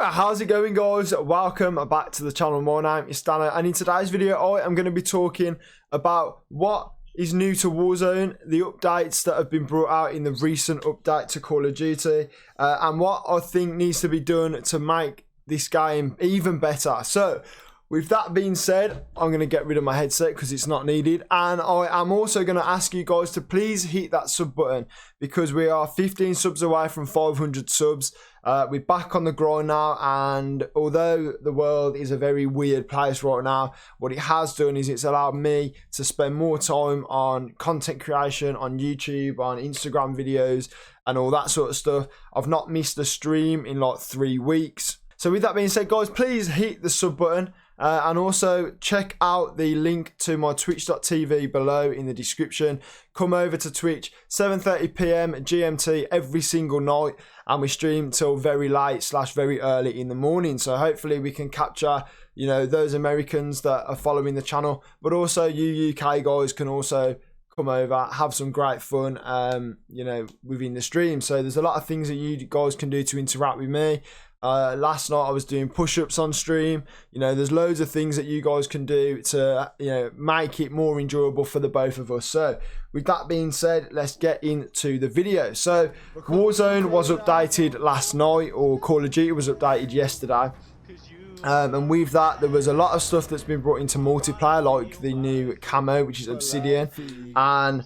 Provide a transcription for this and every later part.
How's it going, guys? Welcome back to the channel. My name is Stanno, and in today's video I am going to be talking about what is new to Warzone, the updates that have been brought out in the recent update to Call of Duty, and what I think needs to be done to make this game even better. So with that being said, I'm going to get rid of my headset because it's not needed, and I am also going to ask you guys to please hit that sub button because we are 15 subs away from 500 subs. We're back on the grind now, and although the world is a very weird place right now, what it has done is it's allowed me to spend more time on content creation on YouTube, on Instagram videos and all that sort of stuff. I've not missed a stream in like 3 weeks. So with that being said, guys, please hit the sub button. And also check out the link to my twitch.tv below in the description. Come over to Twitch 7:30 PM GMT every single night, and we stream till very late / very early in the morning. So hopefully we can capture, you know, those Americans that are following the channel, but also you UK guys can also come over, have some great fun, you know, within the stream. So there's a lot of things that you guys can do to interact with me. Last night I was doing push-ups on stream. You know, there's loads of things that you guys can do to, you know, make it more enjoyable for the both of us. So with that being said, let's get into the video. So Warzone was updated last night, or Call of Duty was updated yesterday. And with that, there was a lot of stuff that's been brought into multiplayer, like the new camo, which is Obsidian, and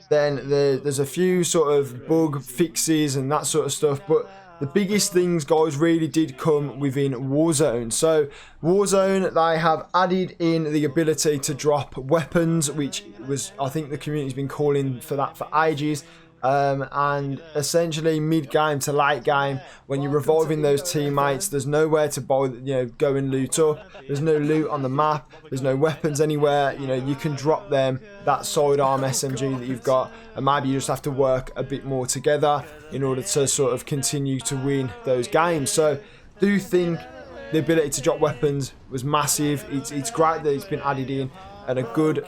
then there's a few sort of bug fixes and that sort of stuff. But the biggest things, guys, really did come within Warzone. So Warzone, they have added in the ability to drop weapons, which was, I think the community's been calling for that for ages. And essentially mid-game to late game, when you're reviving those teammates, there's nowhere to buy, you know, go and loot up. There's no loot on the map. There's no weapons anywhere. You know, you can drop them that sidearm SMG that you've got, and maybe you just have to work a bit more together in order to sort of continue to win those games. So do think the ability to drop weapons was massive. It's great that it's been added in, and a good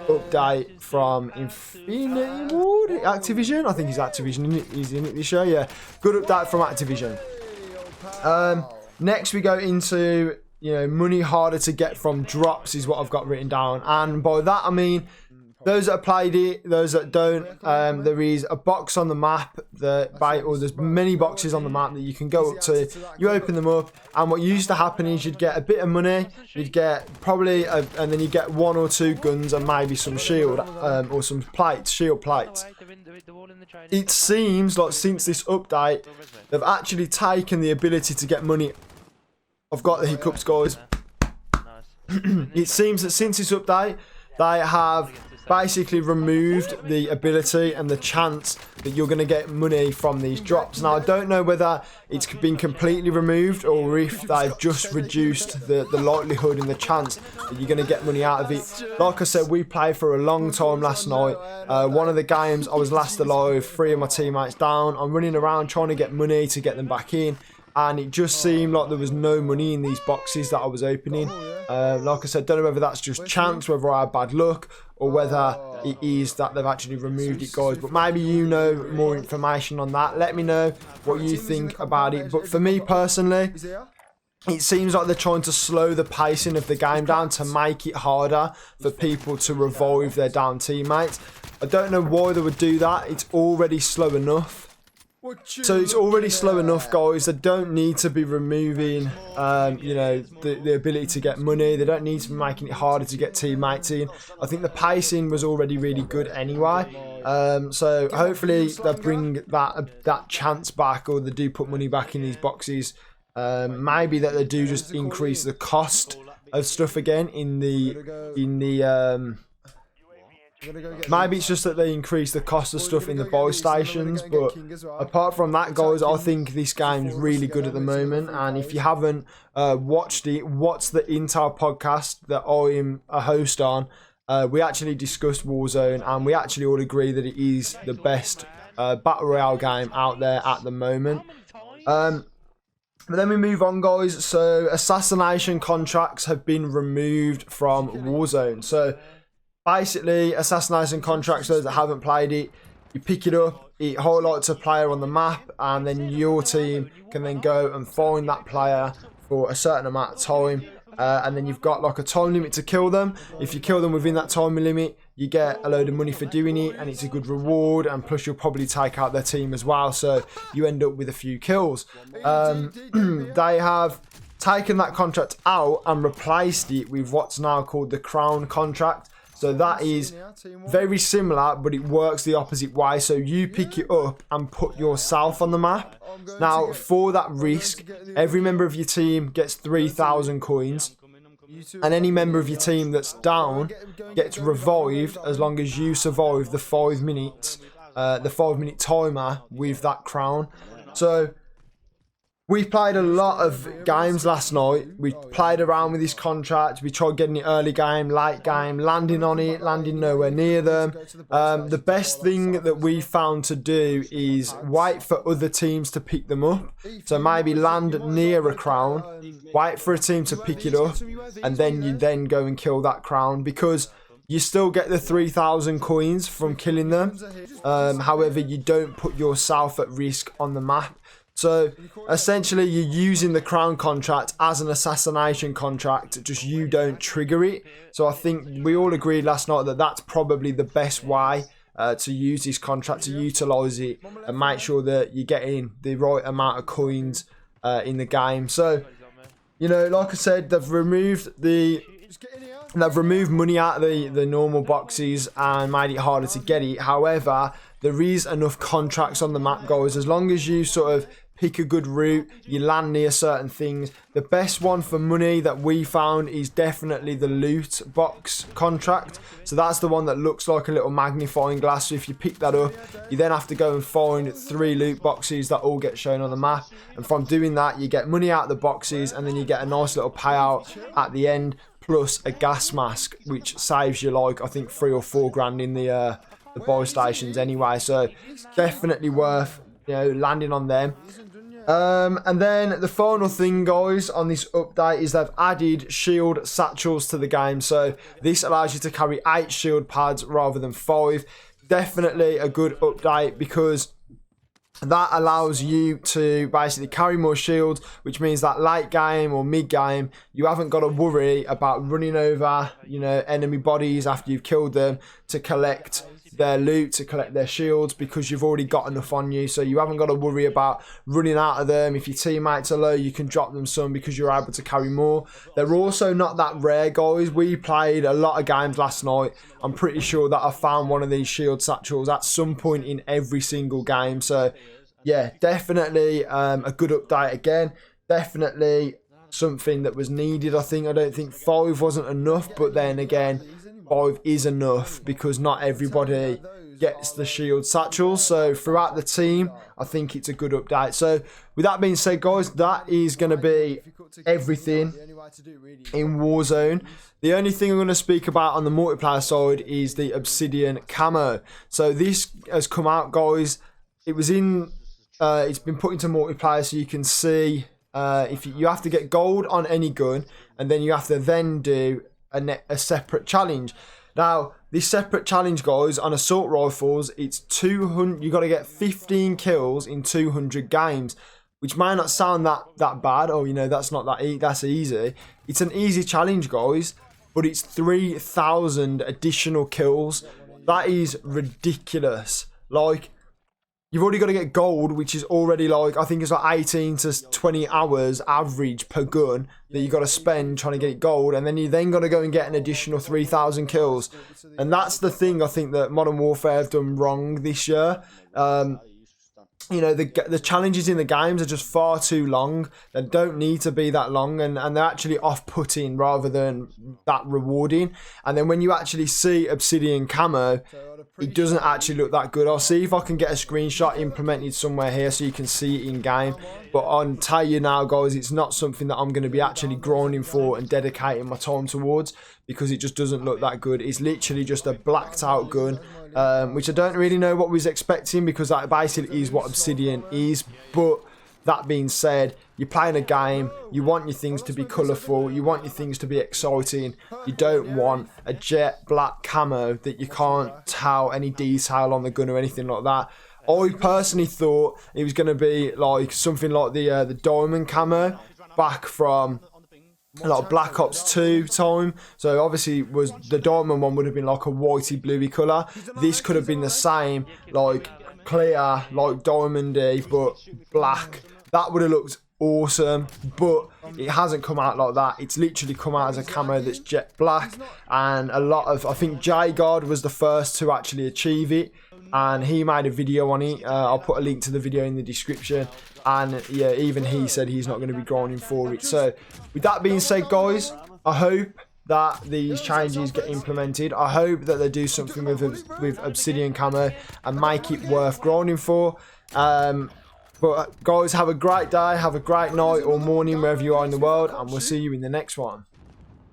update from Infinity Ward, Activision. I think he's Activision. He's in it this year. Yeah, good update from Activision. Next we go into, you know, money harder to get from drops is what I've got written down, and by that I mean those that have played it, those that don't, there is a box on the map or there's many boxes on the map that you can go up to. You open them up, and what used to happen is you'd get a bit of money, you'd get probably and then you get 1 or 2 guns and maybe some shield or some plates, shield plates. It seems like since this update, they've actually taken the ability to get money. I've got the hiccups, guys. It seems that since this update, they have basically removed the ability and the chance that you're going to get money from these drops. Now I don't know whether it's been completely removed or if they've just reduced the likelihood and the chance that you're going to get money out of it. Like I said, we played for a long time last night. One of the games I was last alive, 3 of my teammates down. I'm running around trying to get money to get them back in, and it just seemed like there was no money in these boxes that I was opening. Like I said, don't know whether that's just chance, whether I had bad luck, or whether it is that they've actually removed it, guys. But maybe you know more information on that. Let me know what you think about it. But for me personally, it seems like they're trying to slow the pacing of the game down to make it harder for people to revive their down teammates. I don't know why they would do that. It's already slow enough. So it's already slow enough, guys. They don't need to be removing, you know, the ability to get money. They don't need to be making it harder to get teammates in. I think the pacing was already really good anyway. So hopefully they'll bring that chance back, or they do put money back in these boxes. Maybe that they do just increase the cost of stuff again in the maybe it's just that they increase the cost of stuff in the buy stations. But apart from that, guys, I think this game's really good at the moment. And if you haven't watched it, watch the Intel podcast that I'm a host on. We actually discussed Warzone, and we actually all agree that it is the best battle royale game out there at the moment. But then we move on, guys. So assassination contracts have been removed from Warzone. So basically, assassination contracts, those that haven't played it, you pick it up, it highlights a player on the map, and then your team can then go and find that player for a certain amount of time. And then you've got like a time limit to kill them. If you kill them within that time limit, you get a load of money for doing it, and it's a good reward, and plus you'll probably take out their team as well, so you end up with a few kills. They have taken that contract out and replaced it with what's now called the Crown contract. So that is very similar, but it works the opposite way. So you pick it up and put yourself on the map. Now, for that risk, every member of your team gets 3,000 coins. And any member of your team that's down gets revived as long as you survive the 5 minutes, the 5-minute timer with that crown. So we played a lot of games last night. We played around with this contract. We tried getting it early game, late game, landing on it, landing nowhere near them. The best thing that we found to do is wait for other teams to pick them up. So maybe land near a crown, wait for a team to pick it up, and then you then go and kill that crown, because you still get the 3,000 coins from killing them. However, you don't put yourself at risk on the map. So essentially you're using the crown contract as an assassination contract, just you don't trigger it. So I think we all agreed last night that that's probably the best way to use this contract, to utilise it and make sure that you're getting the right amount of coins in the game. So, you know, like I said, they've removed money out of the normal boxes and made it harder to get it. However, there is enough contracts on the map, guys. As long as you sort of pick a good route, you land near certain things. The best one for money that we found is definitely the loot box contract. So that's the one that looks like a little magnifying glass. So if you pick that up, you then have to go and find 3 loot boxes that all get shown on the map. And from doing that, you get money out of the boxes, and then you get a nice little payout at the end, plus a gas mask, which saves you like, I think, 3 or 4 grand in the buy stations anyway. So definitely worth, you know, landing on them. And then the final thing, guys, on this update is they've added shield satchels to the game. So this allows you to carry 8 shield pads rather than 5. Definitely a good update, because that allows you to basically carry more shields, which means that late game or mid game, you haven't got to worry about running over, you know, enemy bodies after you've killed them to collect their loot, to collect their shields, because you've already got enough on you. So you haven't got to worry about running out of them. If your teammates are low, you can drop them some because you're able to carry more. They're also not that rare, guys. We played a lot of games last night. I'm pretty sure that I found one of these shield satchels at some point in every single game. So yeah, definitely a good update again. Definitely something that was needed, I think. I don't think 5 wasn't enough, but then again, 5 is enough because not everybody gets the shield satchels. So throughout the team, I think it's a good update. So with that being said, guys, that is going to be everything in Warzone. The only thing I'm going to speak about on the multiplayer side is the Obsidian camo. So this has come out, guys. It was in, it's been put into multiplayer, so you can see if you have to get gold on any gun, and then you have to then do a separate challenge. Now this separate challenge, guys, on assault rifles, it's 200. You got to get 15 kills in 200 games, which may not sound that bad. Oh, you know, that's not that's easy. It's an easy challenge, guys, but it's 3,000 additional kills. That is ridiculous. Like, you've already got to get gold, which is already like, I think it's like 18 to 20 hours average per gun that you got to spend trying to get gold, and then you then got to go and get an additional 3,000 kills. And that's the thing I think that Modern Warfare have done wrong this year. You know, the challenges in the games are just far too long. They don't need to be that long, and they're actually off-putting rather than that rewarding. And then when you actually see Obsidian camo, it doesn't actually look that good. I'll see if I can get a screenshot implemented somewhere here so you can see it in game. But I'll tell you now, guys, it's not something that I'm going to be actually grinding for and dedicating my time towards, because it just doesn't look that good. It's literally just a blacked out gun, which I don't really know what we was expecting, because that basically is what Obsidian is. But that being said, you're playing a game, you want your things to be colourful, you want your things to be exciting. You don't want a jet black camo that you can't tell any detail on the gun or anything like that. I personally thought it was going to be like something like the diamond camo back from like Black Ops 2 time. So obviously was the diamond one would have been like a whitey bluey colour. This could have been the same, like clear, like diamondy, but black. That would have looked awesome, but it hasn't come out like that. It's literally come out as a camo that's jet black, and a lot of, I think J-God was the first to actually achieve it, and he made a video on it. I'll put a link to the video in the description, and yeah, even he said he's not going to be grinding for it. So with that being said, guys, I hope that these changes get implemented. I hope that they do something with obsidian camo and make it worth grinding for. But guys, have a great day, have a great night or morning wherever you are in the world, and we'll see you in the next one.